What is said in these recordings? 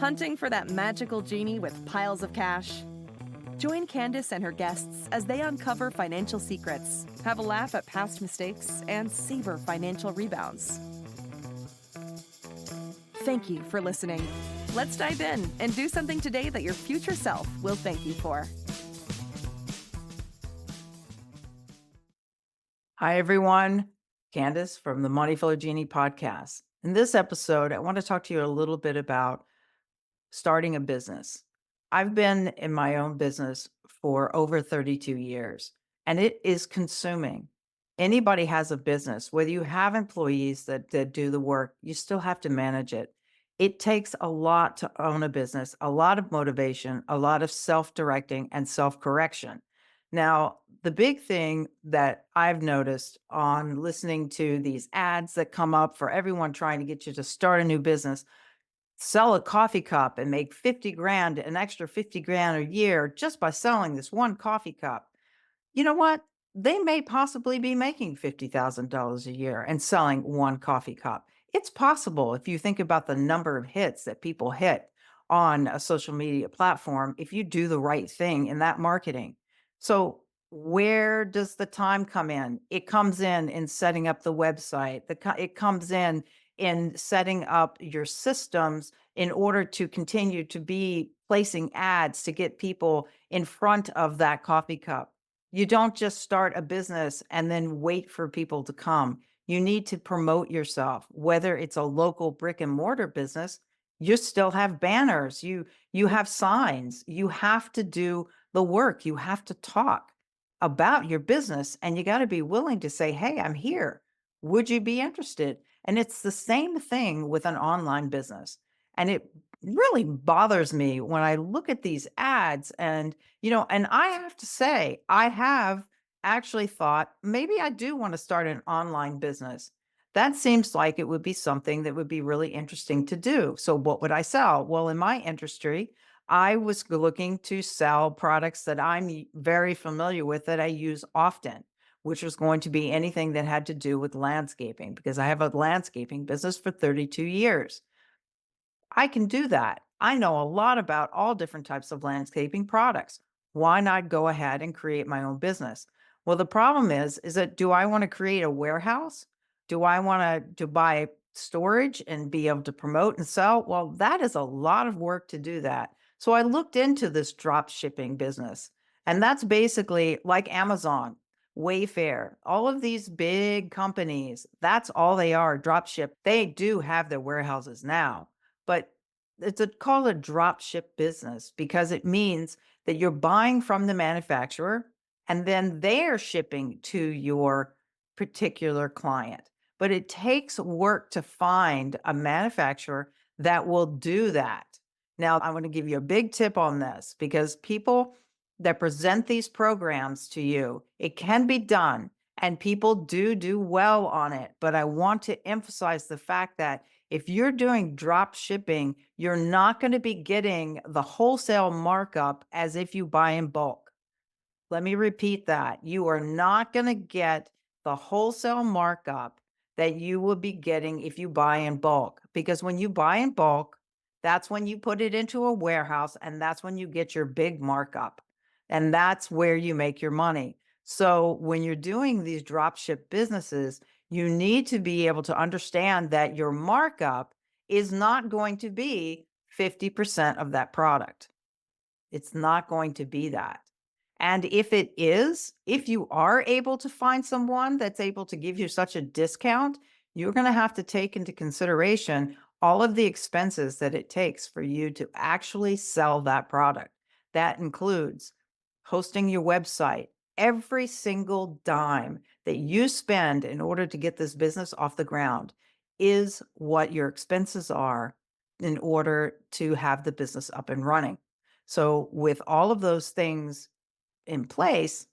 Hunting for that magical genie with piles of cash? Join Candice and her guests as they uncover financial secrets, have a laugh at past mistakes, and savor financial rebounds. Thank you for listening. Let's dive in and do something today that your future self will thank you for. Hi, everyone. Candice from the Money Flow Genie podcast. In this episode, I want to talk to you a little bit about starting a business. I've been in my own business for over 32 years, and it is consuming. Anybody has a business, whether you have employees that do the work, you still have to manage it. It takes a lot to own a business, a lot of motivation, a lot of self-directing and self-correction. Now, the big thing that I've noticed on listening to these ads that come up for everyone trying to get you to start a new business, sell a coffee cup and make 50 grand, an extra 50 grand a year just by selling this one coffee cup. You know what? They may possibly be making $50,000 a year and selling one coffee cup. It's possible if you think about the number of hits that people hit on a social media platform if you do the right thing in that marketing. So, where does the time come in? It comes in setting up the website. It comes in setting up your systems in order to continue to be placing ads to get people in front of that coffee cup. You don't just start a business and then wait for people to come. You need to promote yourself, whether it's a local brick and mortar business, you still have banners, you have signs, you have to do the work, you have to talk about your business, and you got to be willing to say, "Hey, I'm here. Would you be interested?" And it's the same thing with an online business. And it really bothers me when I look at these ads and I have to say, I have actually thought maybe I do want to start an online business. That seems like it would be something that would be really interesting to do. So, what would I sell? Well, in my industry, I was looking to sell products that I'm very familiar with that I use often, which was going to be anything that had to do with landscaping because I have a landscaping business for 32 years. I can do that. I know a lot about all different types of landscaping products. Why not go ahead and create my own business? Well, the problem is that do I want to create a warehouse? Do I want to buy storage and be able to promote and sell? Well, that is a lot of work to do that. So I looked into this drop shipping business, and that's basically like Amazon, Wayfair, all of these big companies. That's all they are, drop ship. They do have their warehouses now, but called a drop ship business because it means that you're buying from the manufacturer and then they're shipping to your particular client. But it takes work to find a manufacturer that will do that. Now, I want to give you a big tip on this because people that present these programs to you, it can be done and people do well on it. But I want to emphasize the fact that if you're doing drop shipping, you're not going to be getting the wholesale markup as if you buy in bulk. Let me repeat that. You are not going to get the wholesale markup that you will be getting if you buy in bulk. Because when you buy in bulk, that's when you put it into a warehouse and that's when you get your big markup. And that's where you make your money. So when you're doing these drop ship businesses, you need to be able to understand that your markup is not going to be 50% of that product. It's not going to be that. And if it is, if you are able to find someone that's able to give you such a discount, you're going to have to take into consideration all of the expenses that it takes for you to actually sell that product. That includes hosting your website. Every single dime that you spend in order to get this business off the ground is what your expenses are in order to have the business up and running. So, with all of those things in place,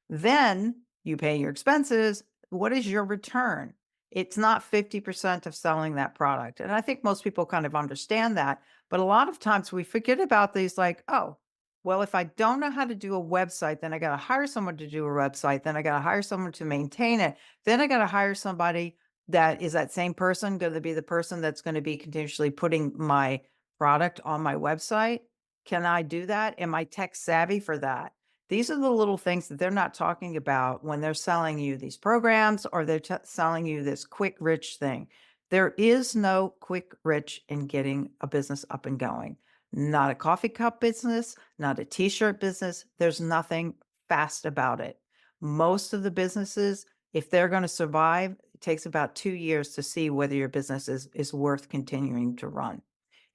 then you pay your expenses. What is your return? It's not 50% of selling that product. And I think most people kind of understand that. But a lot of times we forget about these like, oh, well, if I don't know how to do a website, then I got to hire someone to do a website. Then I got to hire someone to maintain it. Then I got to hire somebody that is that same person going to be the person that's going to be continuously putting my product on my website? Can I do that? Am I tech savvy for that? These are the little things that they're not talking about when they're selling you these programs or they're selling you this quick, rich thing. There is no quick, rich in getting a business up and going. Not a coffee cup business, not a t shirt business. There's nothing fast about it. Most of the businesses, if they're going to survive, it takes about 2 years to see whether your business is worth continuing to run.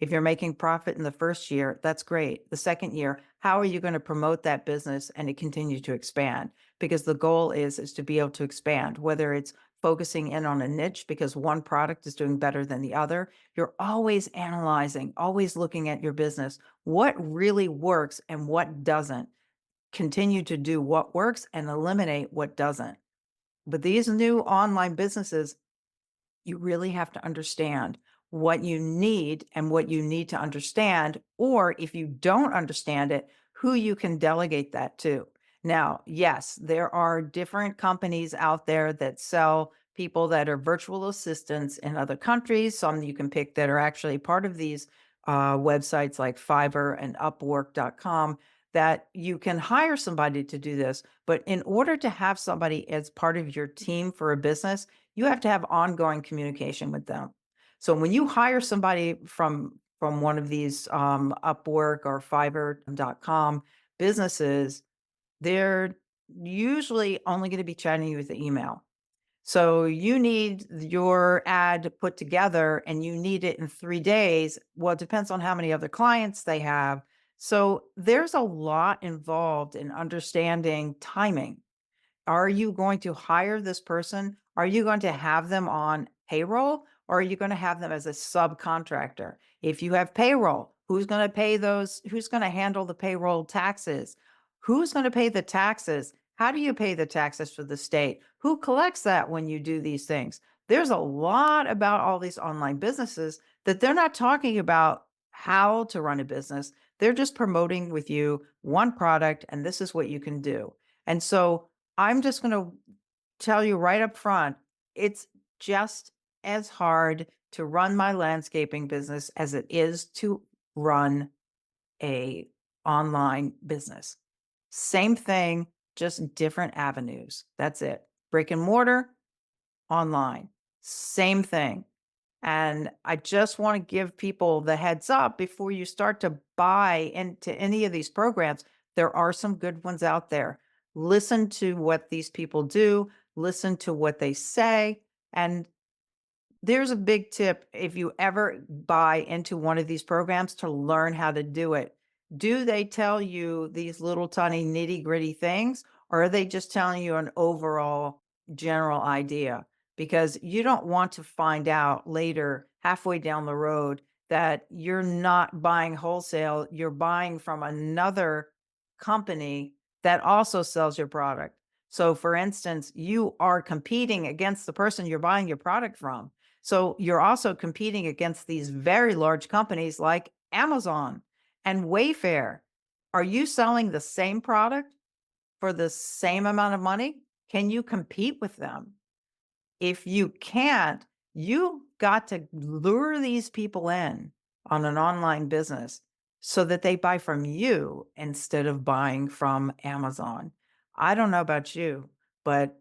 If you're making profit in the first year, that's great. The second year, how are you going to promote that business and it continue to expand? Because the goal is to be able to expand, whether it's focusing in on a niche because one product is doing better than the other. You're always analyzing, always looking at your business, what really works and what doesn't. Continue to do what works and eliminate what doesn't. But these new online businesses, you really have to understand what you need and what you need to understand, or if you don't understand it, who you can delegate that to. Now, yes, there are different companies out there that sell people that are virtual assistants in other countries. Some you can pick that are actually part of these websites like Fiverr and Upwork.com that you can hire somebody to do this. But in order to have somebody as part of your team for a business, you have to have ongoing communication with them. So when you hire somebody from one of these Upwork or Fiverr.com businesses, they're usually only going to be chatting you with the email. So you need your ad put together and you need it in 3 days. Well, it depends on how many other clients they have. So there's a lot involved in understanding timing. Are you going to hire this person? Are you going to have them on payroll or are you going to have them as a subcontractor? If you have payroll, who's going to pay those? Who's going to handle the payroll taxes? Who's going to pay the taxes? How do you pay the taxes for the state? Who collects that when you do these things? There's a lot about all these online businesses that they're not talking about how to run a business. They're just promoting with you one product and this is what you can do. And so I'm just going to tell you right up front, it's just as hard to run my landscaping business as it is to run a online business. Same thing, just different avenues. That's it. Brick and mortar, online. Same thing. And I just want to give people the heads up before you start to buy into any of these programs. There are some good ones out there. Listen to what these people do, listen to what they say. And there's a big tip if you ever buy into one of these programs to learn how to do it. Do they tell you these little tiny nitty gritty things, or are they just telling you an overall general idea? Because you don't want to find out later, halfway down the road, that you're not buying wholesale, you're buying from another company that also sells your product. So, for instance, you are competing against the person you're buying your product from. So you're also competing against these very large companies like Amazon and Wayfair. Are you selling the same product for the same amount of money? Can you compete with them? If you can't, you got to lure these people in on an online business so that they buy from you instead of buying from Amazon. I don't know about you, but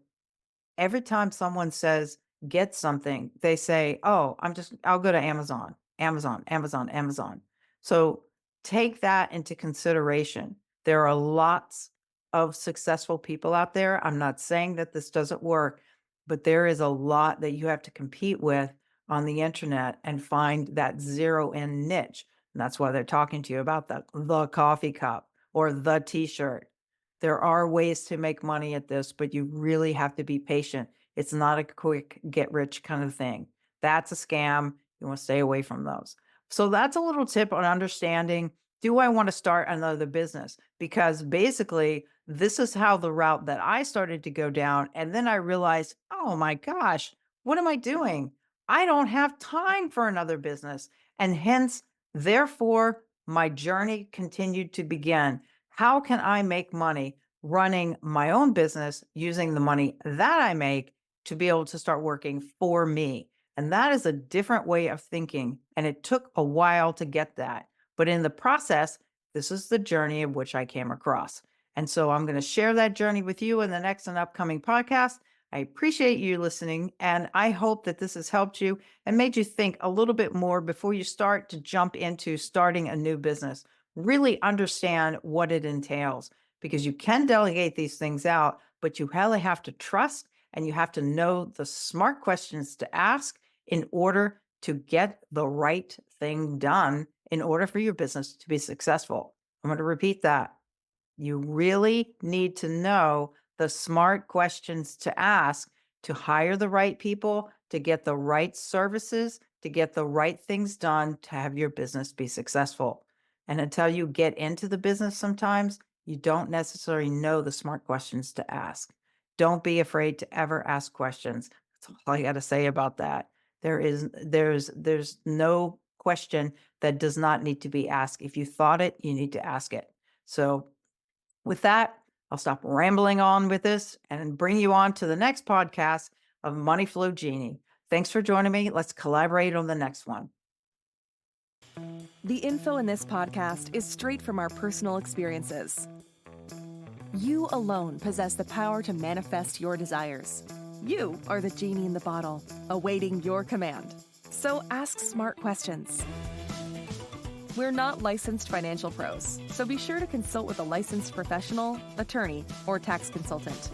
every time someone says, "Get something," they say, "Oh, I'll go to Amazon, Amazon, Amazon, Amazon." So take that into consideration. There are lots of successful people out there. I'm not saying that this doesn't work, but there is a lot that you have to compete with on the internet and find that zero in niche. And that's why they're talking to you about the coffee cup or the t-shirt. There are ways to make money at this, but you really have to be patient. It's not a quick get rich kind of thing. That's a scam. You want to stay away from those. So that's a little tip on understanding, do I want to start another business? Because basically, this is how the route that I started to go down. And then I realized, oh my gosh, what am I doing? I don't have time for another business. And hence, therefore, my journey continued to begin. How can I make money running my own business using the money that I make to be able to start working for me? And that is a different way of thinking. And it took a while to get that. But in the process, this is the journey of which I came across. And so I'm going to share that journey with you in the next and upcoming podcast. I appreciate you listening. And I hope that this has helped you and made you think a little bit more before you start to jump into starting a new business. Really understand what it entails, because you can delegate these things out, but you really have to trust and you have to know the smart questions to ask in order to get the right thing done in order for your business to be successful. I'm going to repeat that. You really need to know the smart questions to ask to hire the right people, to get the right services, to get the right things done to have your business be successful. And until you get into the business, sometimes you don't necessarily know the smart questions to ask. Don't be afraid to ever ask questions. That's all I got to say about that. There's no question that does not need to be asked. If you thought it, you need to ask it. So with that, I'll stop rambling on with this and bring you on to the next podcast of Money Flow Genie. Thanks for joining me. Let's collaborate on the next one. The info in this podcast is straight from our personal experiences. You alone possess the power to manifest your desires. You are the genie in the bottle, awaiting your command. So ask smart questions. We're not licensed financial pros, so be sure to consult with a licensed professional, attorney, or tax consultant.